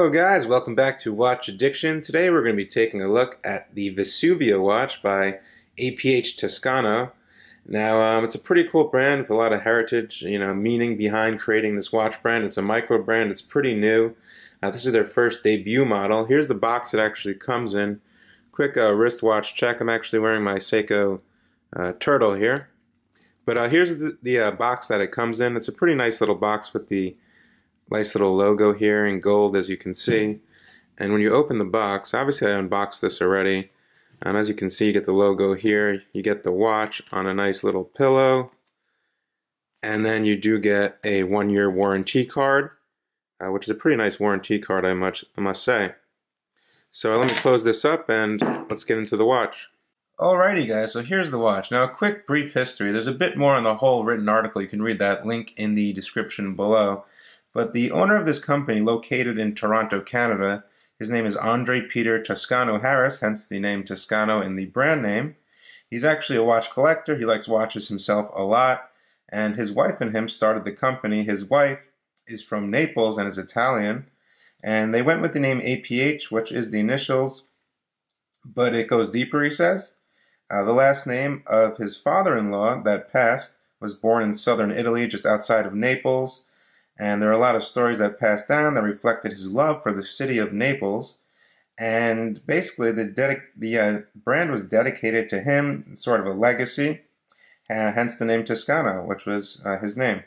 Hello guys, welcome back to Watch Addiction. Today we're going to be taking a look at the Vesuvio watch by APH Toscano. Now it's a pretty cool brand with a lot of heritage, meaning behind creating this watch brand. It's a micro brand, it's pretty new. This is their first debut model. Here's the box it actually comes in. Quick wristwatch check. I'm actually wearing my Seiko Turtle here. But here's the box that it comes in. It's a pretty nice little box with the nice little logo here in gold, as you can see. And when you open the box, obviously I unboxed this already. As you can see, you get the logo here. You get the watch on a nice little pillow. And then you do get a 1-year warranty card, which is a pretty nice warranty card, I must say. So let me close this up and let's get into the watch. Alrighty guys, so here's the watch. Now a quick brief history. There's a bit more on the whole written article. You can read that link in the description below. But the owner of this company, located in Toronto, Canada, his name is Andre Peter Toscano Harris, hence the name Toscano in the brand name. He's actually a watch collector. He likes watches himself a lot. And his wife and him started the company. His wife is from Naples and is Italian. And they went with the name APH, which is the initials, but it goes deeper, he says. The last name of his father-in-law that passed was born in southern Italy, just outside of Naples. And there are a lot of stories that passed down that reflected his love for the city of Naples. And basically, the brand was dedicated to him, sort of a legacy, hence the name Toscano, which was his name.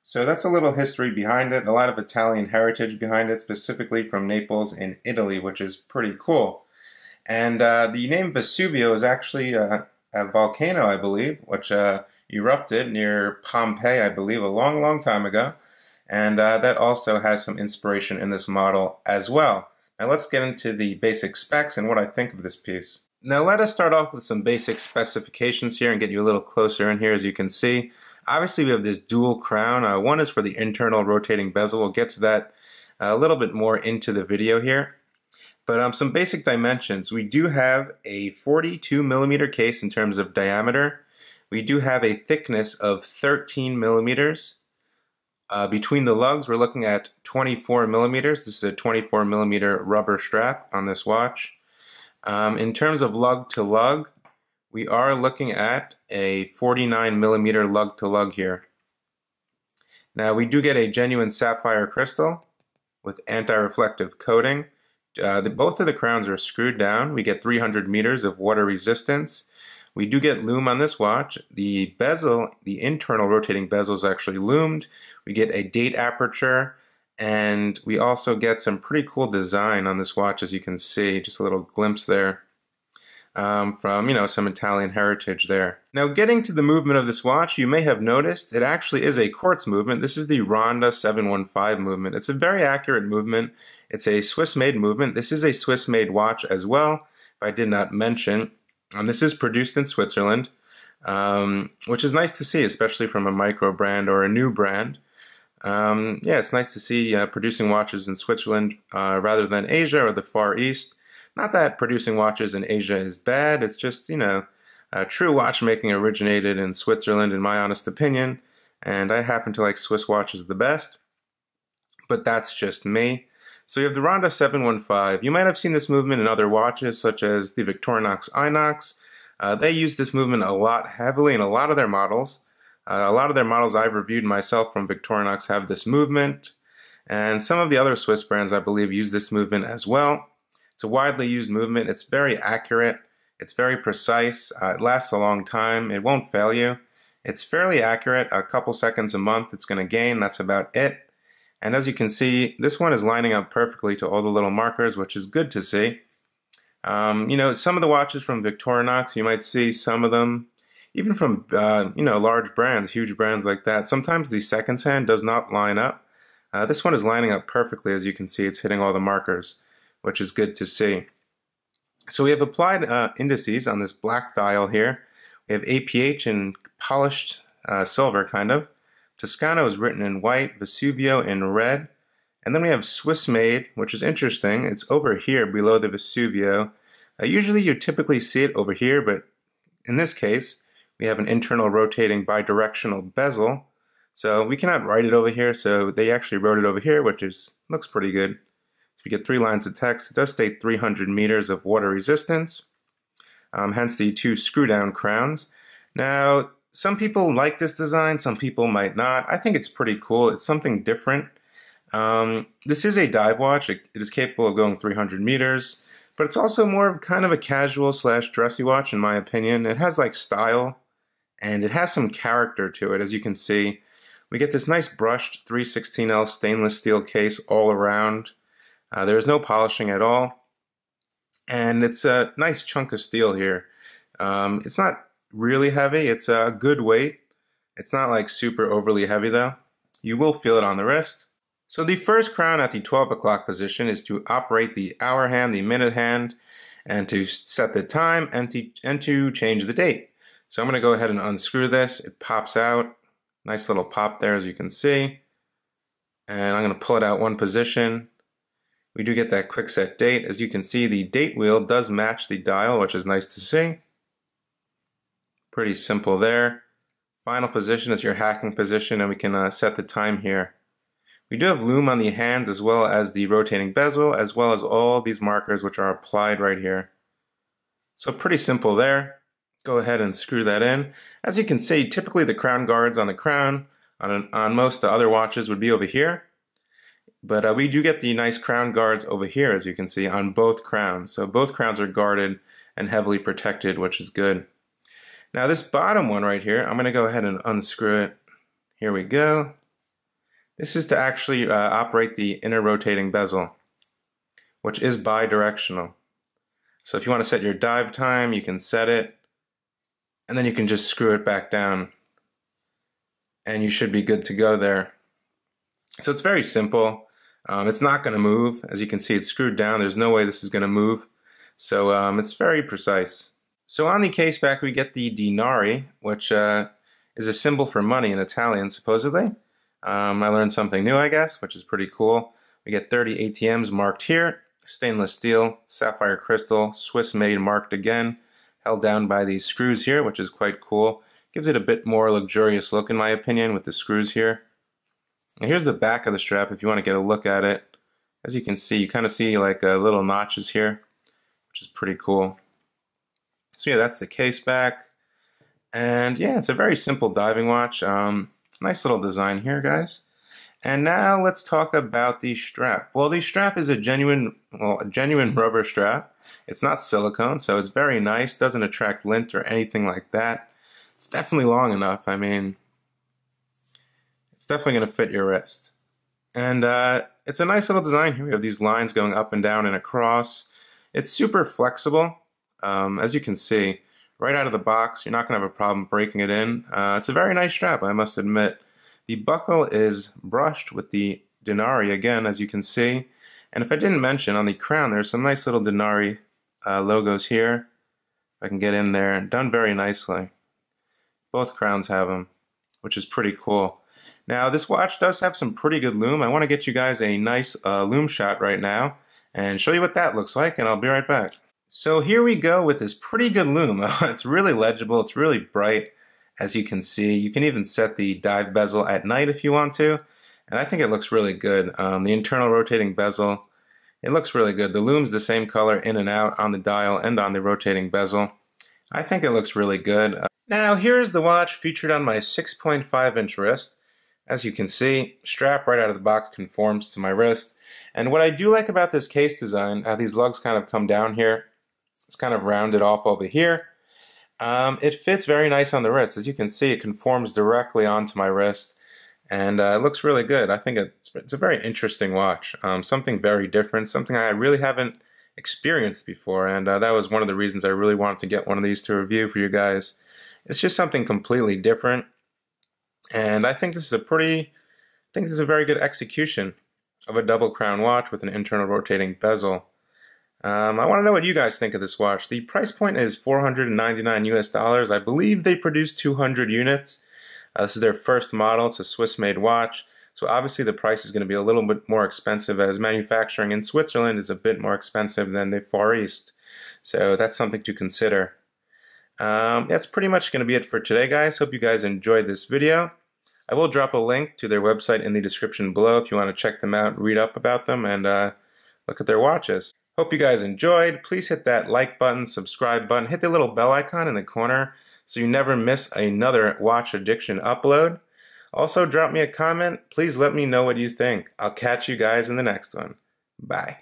So that's a little history behind it, a lot of Italian heritage behind it, specifically from Naples in Italy, which is pretty cool. And the name Vesuvio is actually a volcano, I believe, which erupted near Pompeii, I believe, a long, long time ago. And that also has some inspiration in this model as well. Now let's get into the basic specs and what I think of this piece. Now let us start off with some basic specifications here and get you a little closer in here. As you can see, obviously we have this dual crown. One is for the internal rotating bezel. We'll get to that a little bit more into the video here. But some basic dimensions. We do have a 42 millimeter case in terms of diameter. We do have a thickness of 13 millimeters. Between the lugs, we're looking at 24 millimeters. This is a 24 millimeter rubber strap on this watch. In terms of lug to lug, we are looking at a 49 millimeter lug to lug here. Now we do get a genuine sapphire crystal with anti-reflective coating. Both of the crowns are screwed down. We get 300 meters of water resistance. We do get lume on this watch. The bezel, the internal rotating bezel, is actually lumed. We get a date aperture, and we also get some pretty cool design on this watch, as you can see. Just a little glimpse there from, some Italian heritage there. Now, getting to the movement of this watch, you may have noticed it actually is a quartz movement. This is the Ronda 715 movement. It's a very accurate movement. It's a Swiss-made movement. This is a Swiss-made watch as well, if I did not mention. This is produced in Switzerland, which is nice to see, especially from a micro brand or a new brand. Yeah, it's nice to see producing watches in Switzerland rather than Asia or the Far East. Not that producing watches in Asia is bad, it's just, true watchmaking originated in Switzerland, in my honest opinion, and I happen to like Swiss watches the best, but that's just me. So you have the Ronda 715. You might have seen this movement in other watches, such as the Victorinox Inox. They use this movement a lot heavily in a lot of their models. A lot of their models I've reviewed myself from Victorinox have this movement. And some of the other Swiss brands, I believe, use this movement as well. It's a widely used movement. It's very accurate. It's very precise. It lasts a long time. It won't fail you. It's fairly accurate. A couple seconds a month it's going to gain. That's about it. And as you can see, this one is lining up perfectly to all the little markers, which is good to see. Some of the watches from Victorinox, you might see some of them, even from, large brands, huge brands like that. Sometimes the seconds hand does not line up. This one is lining up perfectly. As you can see, it's hitting all the markers, which is good to see. So we have applied indices on this black dial here. We have APH in polished silver, kind of. Toscano is written in white, Vesuvio in red, and then we have Swiss made, which is interesting. It's over here below the Vesuvio. Usually you typically see it over here, but in this case we have an internal rotating bidirectional bezel, so we cannot write it over here, so they actually wrote it over here, which looks pretty good. You get 3 lines of text. It does state 300 meters of water resistance, hence the 2 screw-down crowns. Now, some people like this design, some people might not. I think it's pretty cool. It's something different. This is a dive watch. It is capable of going 300 meters, but it's also more of kind of a casual / dressy watch in my opinion. It has like style, and it has some character to it. As you can see, we get this nice brushed 316L stainless steel case all around. There's no polishing at all, and it's a nice chunk of steel here. It's not really heavy. It's a good weight. It's not like super overly heavy though. You will feel it on the wrist. So the first crown at the 12 o'clock position is to operate the hour hand, the minute hand, and to set the time and to change the date. So I'm going to go ahead and unscrew this. It pops out. Nice little pop there, as you can see. And I'm going to pull it out one position. We do get that quick set date. As you can see, the date wheel does match the dial, which is nice to see. Pretty simple there. Final position is your hacking position, and we can set the time here. We do have lume on the hands as well as the rotating bezel, as well as all these markers which are applied right here. So pretty simple there. Go ahead and screw that in. As you can see, typically the crown guards on the crown on most other watches would be over here. But we do get the nice crown guards over here, as you can see, on both crowns. So both crowns are guarded and heavily protected, which is good. Now this bottom one right here, I'm going to go ahead and unscrew it. Here we go. This is to actually operate the inner rotating bezel, which is bi-directional. So if you want to set your dive time, you can set it, and then you can just screw it back down, and you should be good to go there. So it's very simple. It's not going to move. As you can see, it's screwed down. There's no way this is going to move. So it's very precise. So on the case back, we get the denari, which is a symbol for money in Italian, supposedly. I learned something new, I guess, which is pretty cool. We get 30 ATMs marked here, stainless steel, sapphire crystal, Swiss made marked again, held down by these screws here, which is quite cool. Gives it a bit more luxurious look in my opinion with the screws here. And here's the back of the strap if you want to get a look at it. As you can see, you kind of see like little notches here, which is pretty cool. So yeah, that's the case back. And yeah, it's a very simple diving watch. Nice little design here, guys. And now let's talk about the strap. Well, the strap is a genuine rubber strap. It's not silicone, so it's very nice. Doesn't attract lint or anything like that. It's definitely long enough. I mean, it's definitely going to fit your wrist. And it's a nice little design here. We have these lines going up and down and across. It's super flexible. As you can see, right out of the box, you're not going to have a problem breaking it in. It's a very nice strap, I must admit. The buckle is brushed with the denari again, as you can see. And if I didn't mention, on the crown, there's some nice little denari logos here. If I can get in there, done very nicely. Both crowns have them, which is pretty cool. Now, this watch does have some pretty good lume. I want to get you guys a nice lume shot right now and show you what that looks like, and I'll be right back. So here we go with this pretty good lume. It's really legible, it's really bright, as you can see. You can even set the dive bezel at night if you want to, and I think it looks really good. The internal rotating bezel, it looks really good. The lume's the same color in and out on the dial and on the rotating bezel. I think it looks really good. Now here's the watch featured on my 6.5-inch wrist. As you can see, strap right out of the box conforms to my wrist. And what I do like about this case design, how these lugs kind of come down here, it's kind of rounded off over here. It fits very nice on the wrist. As you can see, it conforms directly onto my wrist, and it looks really good. I think it's a very interesting watch. Something very different, something I really haven't experienced before, and that was one of the reasons I really wanted to get one of these to review for you guys. It's just something completely different, and I think this is a very good execution of a double crown watch with an internal rotating bezel. I want to know what you guys think of this watch. The price point is $499 US. I believe they produce 200 units. This is their first model. It's a Swiss-made watch. So obviously the price is going to be a little bit more expensive, as manufacturing in Switzerland is a bit more expensive than the Far East. So that's something to consider. That's pretty much going to be it for today, guys. Hope you guys enjoyed this video. I will drop a link to their website in the description below if you want to check them out, read up about them, and look at their watches. Hope you guys enjoyed. Please hit that like button, subscribe button, hit the little bell icon in the corner so you never miss another Watch Addiction upload. Also, drop me a comment. Please let me know what you think. I'll catch you guys in the next one. Bye.